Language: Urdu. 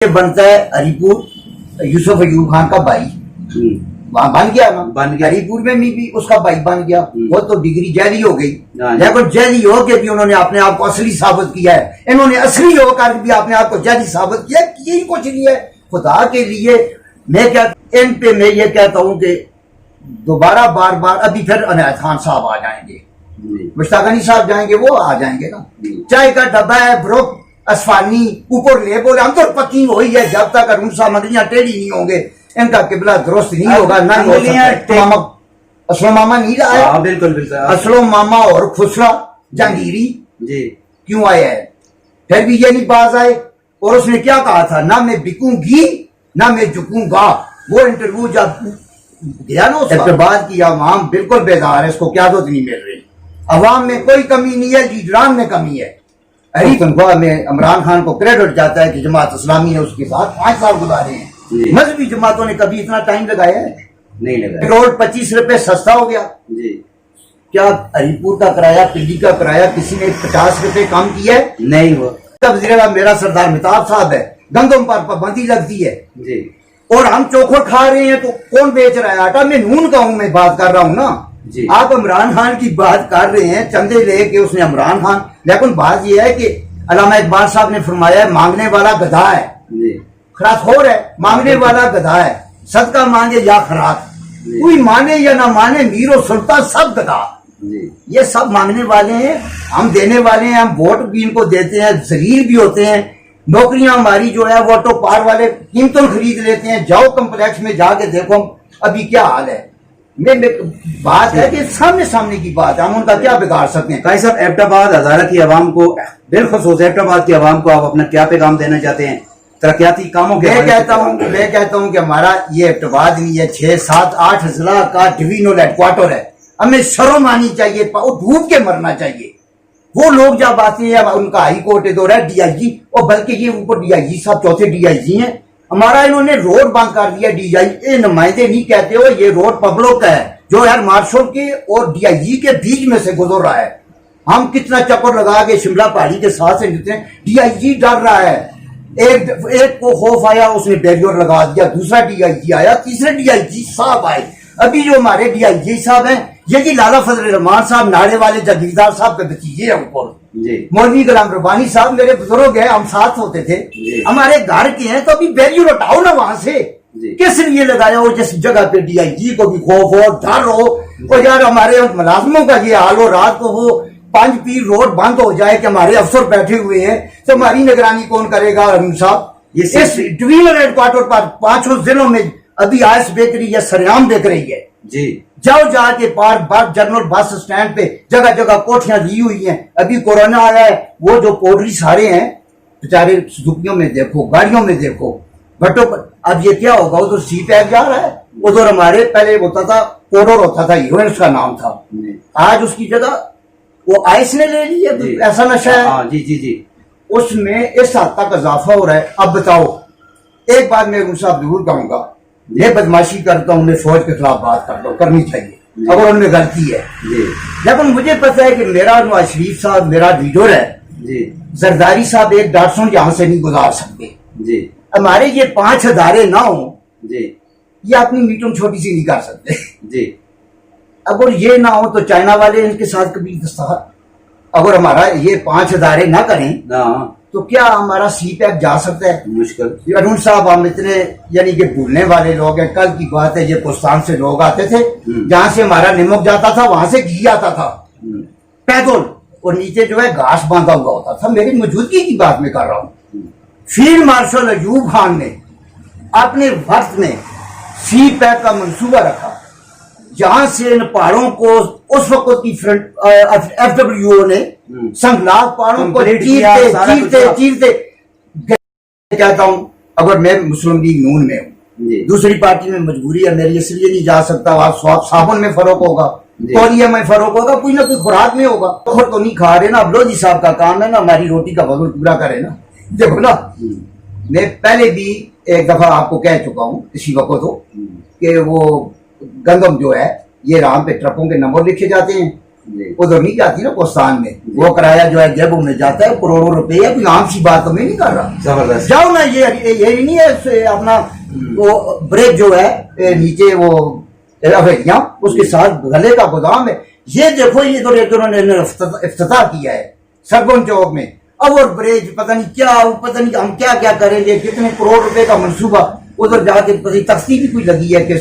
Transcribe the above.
یہ بنتا ہے ہریپور یوسف ایوب خان کا بھائی وہاں بن گیا نا، ہریپور میں بھی اس کا بھائی بن گیا، وہ تو ڈگری جیلی ہو گئی، لیکن جیلی ہو کے بھی انہوں نے اپنے آپ کو اصلی ثابت کیا ہے، انہوں نے اصلی ہو کر بھی اپنے آپ کو جیلی ثابت کیا، یہی کچھ نہیں ہے خدا کے لیے۔ میں کیا ان پہ میں یہ کہتا ہوں کہ دوبارہ بار بار ابھی پھر عنایت خان صاحب آ جائیں گے، مشتاق غنی صاحب جائیں گے، وہ آ جائیں گے نا، چائے کا ڈبہ ہے بروک اسفانی اوپر لے بولے ہم تو پکی وہی ہے، جب تک ارون صاحب منگلیاں ٹیڑھی نہیں ہوں گے ان کا قبلہ درست نہیں ہوگا، نہ ہو سکتا۔ اسلم ماما نہیں آیا، بالکل بالکل اسلم ماما اور خسرا جہانگیری جی کیوں آیا ہے؟ پھر بھی یہ نہیں باز آئے، اور اس نے کیا کہا تھا، نہ میں بکوں گی نہ میں جھکوں گا۔ وہ انٹرویو جب گیا نا اس کے بعد کی عوام بالکل بیدار ہے، اس کو قیادت نہیں مل رہی، عوام میں کوئی کمی نہیں ہے، لیڈران میں کمی ہے۔ اری تنخواہ میں عمران خان کو کریڈٹ جاتا ہے کہ جماعت اسلامی نے اس کے ساتھ 5 سال گزارے ہیں، مذہبی جماعتوں نے کبھی اتنا ٹائم لگایا ہے؟ نہیں لگا۔ کروڑ 25 روپے سستا ہو گیا۔ جی کیا ہریپور کا کرایہ پنڈی کا کرایہ کسی نے 50 روپے کم کیا ہے؟ نہیں ہوا۔ وزیر اعلیٰ میرا سردار مہتاب صاحب ہے، گندم پر پابندی لگتی ہے جی اور ہم چوکھر کھا رہے ہیں تو کون بیچ رہا ہے آٹا؟ میں نون کا ہوں، میں بات کر رہا ہوں نا۔ جی آپ عمران خان کی بات کر رہے ہیں، چندے لے کے اس نے عمران خان، لیکن بات یہ ہے کہ علامہ اقبال صاحب نے فرمایا ہے مانگنے والا گدھا ہے، جی خراط خور ہے، مانگنے والا گدھا ہے، صدقہ مانگے یا خراط، کوئی مانے یا نہ مانے، میر و سلطان سب گدھا، جی یہ سب مانگنے والے ہیں، ہم دینے والے ہیں، ہم ووٹ بھی ان کو دیتے ہیں، ذلیل بھی ہوتے ہیں، نوکریاں ہماری جو ہے وہ آٹو پار والے قیمتوں خرید لیتے ہیں، جاؤ کمپلیکس میں جا کے دیکھو ابھی کیا حال ہے۔ بات ہے کہ سامنے کی بات ہے، ہم ان کا کیا بگاڑ سکتے ہیں؟ قائد صاحب ایبٹ آباد ہزارہ کی عوام کو، بالخصوص ایبٹ آباد کی عوام کو آپ اپنا کیا پیغام دینا چاہتے ہیں ترقیاتی کاموں کے؟ میں کہتا ہوں کہ ہمارا یہ ایبٹ آباد نہیں ہے، 6 7 8 اضلاع کا ڈویژنل ہیڈ کوارٹر ہے، ہمیں شرم آنی چاہیے، ڈوب کے مرنا چاہیے۔ وہ لوگ جب آتے ہیں ان کا ہائی کورٹ دور ہے ڈی آئی جی، اور بلکہ یہ اوپر ڈی آئی جی صاحب چوتھے ڈی آئی جی ہیں، ہمارا انہوں نے روڈ بند کر دیا، ڈی آئی جی نمائندے نہیں کہتے ہو، یہ روڈ پبلک کا ہے جو ایئر مارشل کے اور ڈی آئی جی کے بیچ میں سے گزر رہا ہے۔ ہم کتنا چکر لگا کے شملہ پہاڑی کے ساتھ سے نکلتے ہیں، ڈی آئی جی ڈر رہا ہے، ایک کو خوف آیا اس نے بیریئر لگا دیا، دوسرا ڈی آئی جی آیا، تیسرے ڈی آئی جی صاحب آئے، ابھی جو ہمارے ڈی آئی جی صاحب ہیں یہ جی لالا فضل رحمان صاحب ناڑے والے جاگیردار صاحب کے بتیجے ہیں اوپر، مولوی غلام ربانی صاحب میرے بزرگ ہیں، ہم ساتھ ہوتے تھے، ہمارے گھر کے ہیں، تو ابھی بیریئر ہٹاؤ نا وہاں سے، کس لیے لگایا ہو جس جگہ پہ ڈی آئی جی کو بھی خوف ہو ڈر ہو، اور یار ہمارے ملازموں کا یہ حال ہو، رات کو وہ 5 پیر روڈ بند ہو جائے کہ ہمارے افسر بیٹھے ہوئے ہیں تو ہماری نگرانی کون کرے گا؟ ارون صاحب اس ڈویژنل ہیڈ کوارٹر پر 5 ضلعوں میں ابھی آئس بیکری یا سریام دیکھ رہی ہے، جی جاؤ جا کے پارک جنرل بس سٹینڈ پہ جگہ جگہ کوٹھیاں لی ہوئی ہیں، ابھی کورونا آیا ہے، وہ جو پوڈری سارے ہیں بیچارے سزوکیوں میں دیکھو، گاڑیوں میں دیکھو، بٹوں پر اب یہ کیا ہوگا؟ ادھر سی پیک جا رہا ہے، ادھر ہمارے پہلے ہوتا تھا پوڈر ہوتا تھا، ہیروئن کا نام تھا، آج اس کی جگہ وہ آئس نے لے لی ہے، ایسا نشہ ہے جی جی جی اس میں اس حد تک اضافہ ہو رہا ہے۔ اب بتاؤ، ایک بات میں صاحب ضرور کہوں گا، میں بدماشی کرتا ہوں، میں فوج کے خلاف بات کرتا ہوں، کرنی چاہیے اگر ان میں غلطی ہے، لیکن مجھے پتہ ہے کہ میرا نواز شریف صاحب میرا لیڈر ہے، زرداری صاحب ایک ڈاکٹر یہاں سے نہیں گزار سکتے، ہمارے یہ 5 ادارے نہ ہوں یہ اپنی میٹنگ چھوٹی سی نہیں کر سکتے، اگر یہ نہ ہو تو چائنا والے ان کے ساتھ کبھی دستخط، اگر ہمارا یہ 5 ادارے نہ کریں تو کیا ہمارا سی پیک جا سکتا ہے؟ مشکل۔ ارون صاحب ہم اتنے یعنی کہ بھولنے والے لوگ ہیں، کل کی بات ہے، یہ پاکستان سے لوگ آتے تھے، جہاں سے ہمارا نمک جاتا تھا وہاں سے گھی آتا تھا پیدل، اور نیچے جو ہے گھاس باندھا ہوا ہوتا تھا، میری موجودگی کی بات میں کر رہا ہوں۔ فیلڈ مارشل ایوب خان نے اپنے وقت میں سی پیک کا منصوبہ رکھا، جہاں سے ان پہاڑوں کو اس وقت کی ایف ڈبلیو او نے سنگلاگ پہاڑوں کو چیرتے کہتا ہوں، اگر میں مسلم لیگ نون میں ہوں، دوسری پارٹی میں مجبوری ہے میری، اس لیے نہیں جا سکتا، آپ صابن میں فرق ہوگا، تولیہ میں فرق ہوگا، کوئی نہ کوئی خوراک میں ہوگا، خود تو نہیں کھا رہے نا، اب لودھی صاحب کا کام ہے نا ہماری روٹی کا وزن پورا کرے نا۔ دیکھو نا، میں پہلے بھی ایک دفعہ آپ کو کہہ چکا ہوں اسی وقت ہو کہ وہ گندم جو ہے یہ رام پہ ٹرکوں کے نمبر لکھے جاتے ہیں، جی۔ ادھر نہیں جاتی نا کوستان میں، وہ کرایہ جو ہے جیبوں میں جاتا ہے، کروڑوں روپے ہے، کوئی عام سی بات تو میں نہیں کر رہا. زبردست. جاؤ نا، یہ نہیں ہے اپنا وہ بریک جو ہے نیچے وہ افریقیاں اس کے ساتھ گلے کا گودام ہے. یہ دیکھو یہ تو انہوں نے افتتاح کیا ہے سرگن چوک میں. اوور بریج پتہ نہیں ہم کیا کیا کریں گے، کتنے کروڑ روپے کا منصوبہ ادھر جا کے تختی بھی کوئی لگی ہے کہ